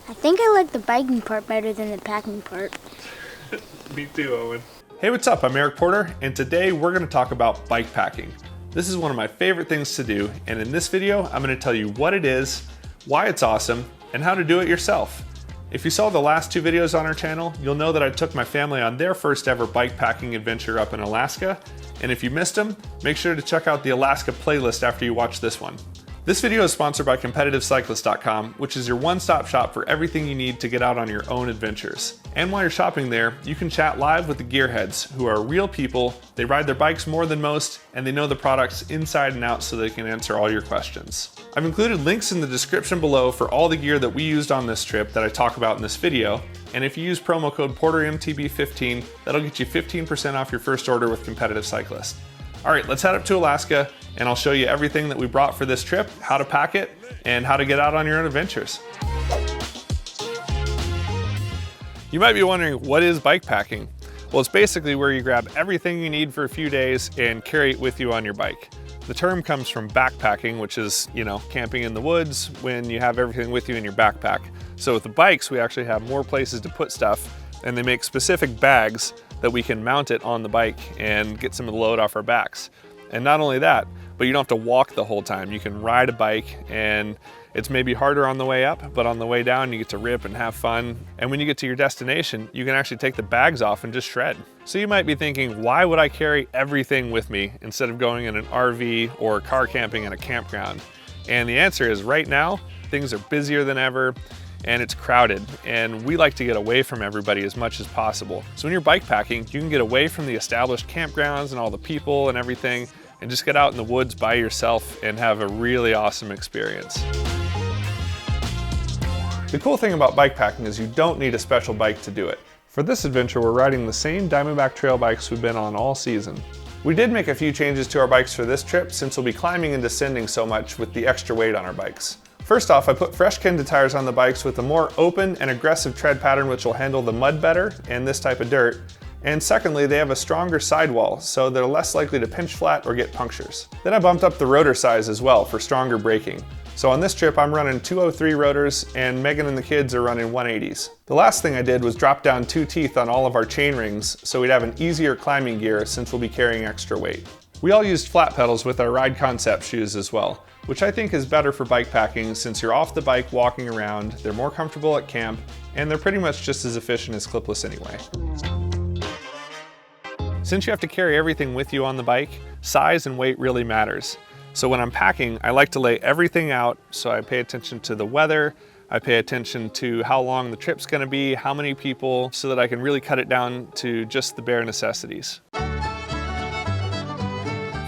I think I like the biking part better than the packing part. Me too, Owen. Hey, what's up? I'm Eric Porter, and today we're going to talk about bike packing. This is one of my favorite things to do, and in this video, I'm going to tell you what it is, why it's awesome, and how to do it yourself. If you saw the last two videos on our channel, you'll know that I took my family on their first ever bike packing adventure up in Alaska, and if you missed them, make sure to check out the Alaska playlist after you watch this one. This video is sponsored by CompetitiveCyclist.com, which is your one-stop shop for everything you need to get out on your own adventures. And while you're shopping there, you can chat live with the gearheads, who are real people. They ride their bikes more than most, and they know the products inside and out so they can answer all your questions. I've included links in the description below for all the gear that we used on this trip that I talk about in this video. And if you use promo code PorterMTB15, that'll get you 15% off your first order with Competitive Cyclist. All right, let's head up to Alaska and I'll show you everything that we brought for this trip, how to pack it, and how to get out on your own adventures. You might be wondering, what is bike packing? Well, it's basically where you grab everything you need for a few days and carry it with you on your bike. The term comes from backpacking, which is, camping in the woods when you have everything with you in your backpack. So with the bikes, we actually have more places to put stuff, and they make specific bags that we can mount it on the bike and get some of the load off our backs. And not only that, but you don't have to walk the whole time. You can ride a bike, and it's maybe harder on the way up, but on the way down, you get to rip and have fun. And when you get to your destination, you can actually take the bags off and just shred. So you might be thinking, why would I carry everything with me instead of going in an RV or car camping in a campground? And the answer is right now, things are busier than ever, and it's crowded, and we like to get away from everybody as much as possible. So when you're bike packing, you can get away from the established campgrounds and all the people and everything, and just get out in the woods by yourself and have a really awesome experience. The cool thing about bike packing is you don't need a special bike to do it. For this adventure, we're riding the same Diamondback trail bikes we've been on all season. We did make a few changes to our bikes for this trip since we'll be climbing and descending so much with the extra weight on our bikes. First off, I put fresh Kenda tires on the bikes with a more open and aggressive tread pattern which will handle the mud better and this type of dirt. And secondly, they have a stronger sidewall, so they're less likely to pinch flat or get punctures. Then I bumped up the rotor size as well for stronger braking. So on this trip, I'm running 203 rotors, and Megan and the kids are running 180s. The last thing I did was drop down 2 teeth on all of our chain rings, so we'd have an easier climbing gear since we'll be carrying extra weight. We all used flat pedals with our Ride Concept shoes as well, which I think is better for bike packing since you're off the bike walking around, they're more comfortable at camp, and they're pretty much just as efficient as clipless anyway. Since you have to carry everything with you on the bike, size and weight really matters. So when I'm packing, I like to lay everything out, so I pay attention to the weather, I pay attention to how long the trip's gonna be, how many people, so that I can really cut it down to just the bare necessities.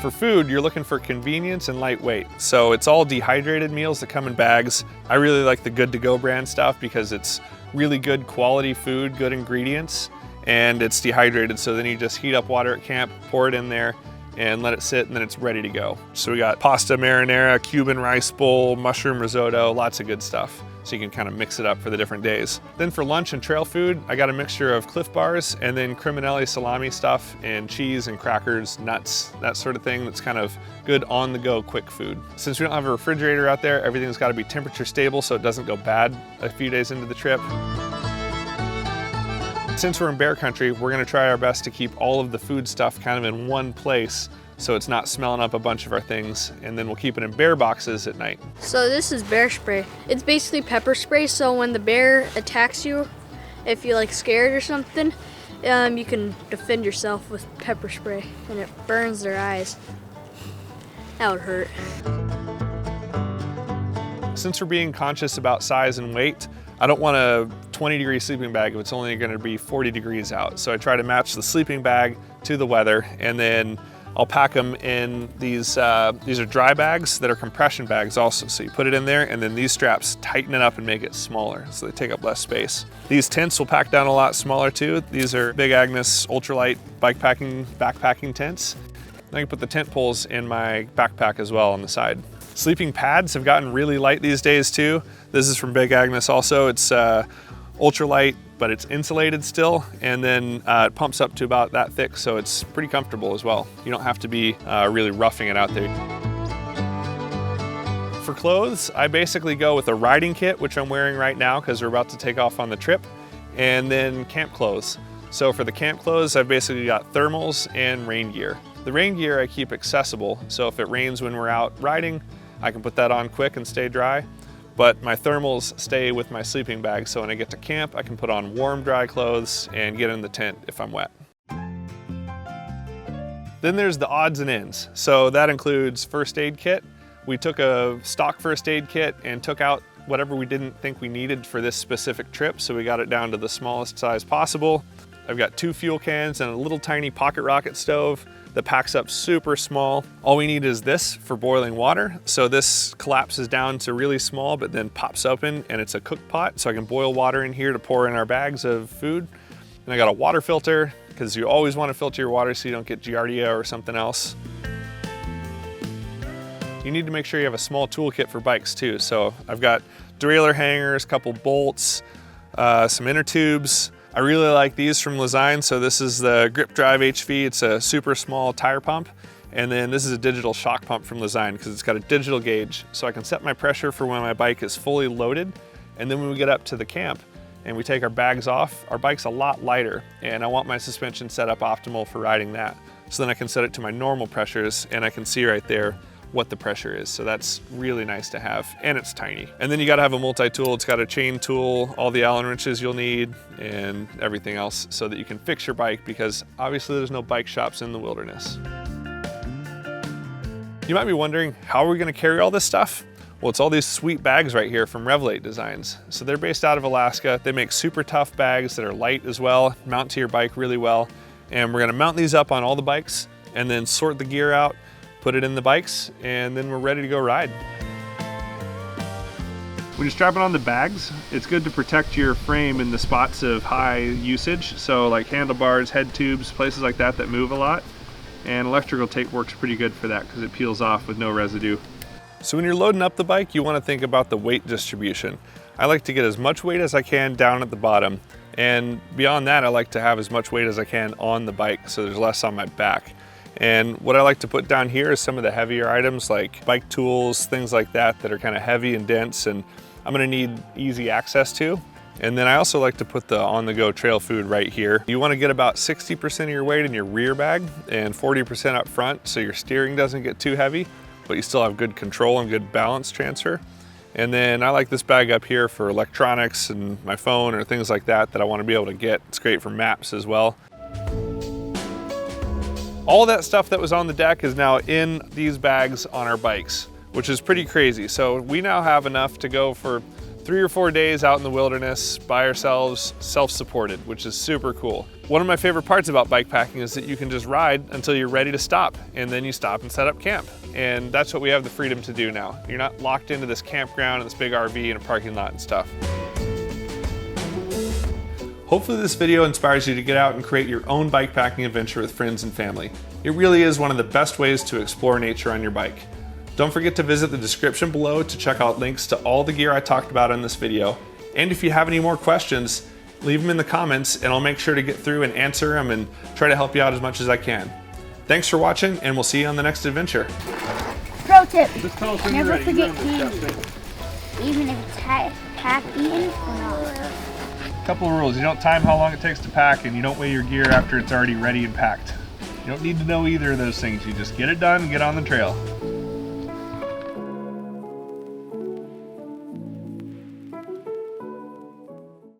For food, you're looking for convenience and lightweight. So it's all dehydrated meals that come in bags. I really like the Good To Go brand stuff because it's really good quality food, good ingredients, and it's dehydrated. So then you just heat up water at camp, pour it in there, and let it sit, and then it's ready to go. So we got pasta marinara, Cuban rice bowl, mushroom risotto, lots of good stuff. So you can kind of mix it up for the different days. Then for lunch and trail food, I got a mixture of Clif bars and then Criminelli salami stuff and cheese and crackers, nuts, that sort of thing that's kind of good on-the-go quick food. Since we don't have a refrigerator out there, everything's got to be temperature stable so it doesn't go bad a few days into the trip. Since we're in bear country, we're going to try our best to keep all of the food stuff kind of in one place so it's not smelling up a bunch of our things, and then we'll keep it in bear boxes at night. So this is bear spray. It's basically pepper spray, so when the bear attacks you, if you're like scared or something, you can defend yourself with pepper spray, and it burns their eyes. That would hurt. Since we're being conscious about size and weight, I don't want a 20-degree sleeping bag if it's only going to be 40 degrees out. So I try to match the sleeping bag to the weather, and then I'll pack them in these are dry bags that are compression bags also. So you put it in there, and then these straps tighten it up and make it smaller, so they take up less space. These tents will pack down a lot smaller too. These are Big Agnes ultralight backpacking tents. I can put the tent poles in my backpack as well on the side. Sleeping pads have gotten really light these days too. This is from Big Agnes also. It's ultralight, but it's insulated still, and then it pumps up to about that thick, so it's pretty comfortable as well. You don't have to be really roughing it out there. For for clothes, I basically go with a riding kit, which I'm wearing right now because we're about to take off on the trip, and then camp clothes. So for the camp clothes, I've basically got thermals and rain gear. The rain gear I keep accessible, so if it rains when we're out riding, I can put that on quick and stay dry. But my thermals stay with my sleeping bag, so when I get to camp, I can put on warm, dry clothes and get in the tent if I'm wet. Then there's the odds and ends. So that includes first aid kit. We took a stock first aid kit and took out whatever we didn't think we needed for this specific trip, so we got it down to the smallest size possible. I've got 2 fuel cans and a little tiny pocket rocket stove that packs up super small. All we need is this for boiling water. So this collapses down to really small, but then pops open, and it's a cook pot. So I can boil water in here to pour in our bags of food. And I got a water filter, because you always want to filter your water so you don't get Giardia or something else. You need to make sure you have a small toolkit for bikes too. So I've got derailleur hangers, a couple bolts, some inner tubes. I really like these from Lezyne. So this is the Grip Drive HV. It's a super small tire pump. And then this is a digital shock pump from Lezyne because it's got a digital gauge. So I can set my pressure for when my bike is fully loaded. And then when we get up to the camp and we take our bags off, our bike's a lot lighter. And I want my suspension set up optimal for riding that. So then I can set it to my normal pressures and I can see right there what the pressure is. So that's really nice to have, and it's tiny. And then you gotta have a multi-tool. It's got a chain tool, all the Allen wrenches you'll need, and everything else so that you can fix your bike, because obviously there's no bike shops in the wilderness. You might be wondering, how are we gonna carry all this stuff? Well, it's all these sweet bags right here from Revelate Designs. So they're based out of Alaska. They make super tough bags that are light as well, mount to your bike really well. And we're gonna mount these up on all the bikes and then sort the gear out, put it in the bikes, and then we're ready to go ride. When you're strapping on the bags, it's good to protect your frame in the spots of high usage. So like handlebars, head tubes, places like that that move a lot. And electrical tape works pretty good for that because it peels off with no residue. So when you're loading up the bike, you want to think about the weight distribution. I like to get as much weight as I can down at the bottom. And beyond that, I like to have as much weight as I can on the bike so there's less on my back. And what I like to put down here is some of the heavier items like bike tools, things like that that are kind of heavy and dense and I'm gonna need easy access to. And then I also like to put the on-the-go trail food right here. You wanna get about 60% of your weight in your rear bag and 40% up front so your steering doesn't get too heavy, but you still have good control and good balance transfer. And then I like this bag up here for electronics and my phone or things like that I wanna be able to get. It's great for maps as well. All that stuff that was on the deck is now in these bags on our bikes, which is pretty crazy. So we now have enough to go for 3 or 4 days out in the wilderness by ourselves, self-supported, which is super cool. One of my favorite parts about bikepacking is that you can just ride until you're ready to stop, and then you stop and set up camp. And that's what we have the freedom to do now. You're not locked into this campground and this big RV and a parking lot and stuff. Hopefully this video inspires you to get out and create your own bikepacking adventure with friends and family. It really is one of the best ways to explore nature on your bike. Don't forget to visit the description below to check out links to all the gear I talked about in this video. And if you have any more questions, leave them in the comments and I'll make sure to get through and answer them and try to help you out as much as I can. Thanks for watching, and we'll see you on the next adventure. Pro tip, Just tell us when never you're ready. forget candy, even if it's half-eaten or not. Couple of rules. You don't time how long it takes to pack, and you don't weigh your gear after it's already ready and packed. You don't need to know either of those things. You just get it done and get on the trail.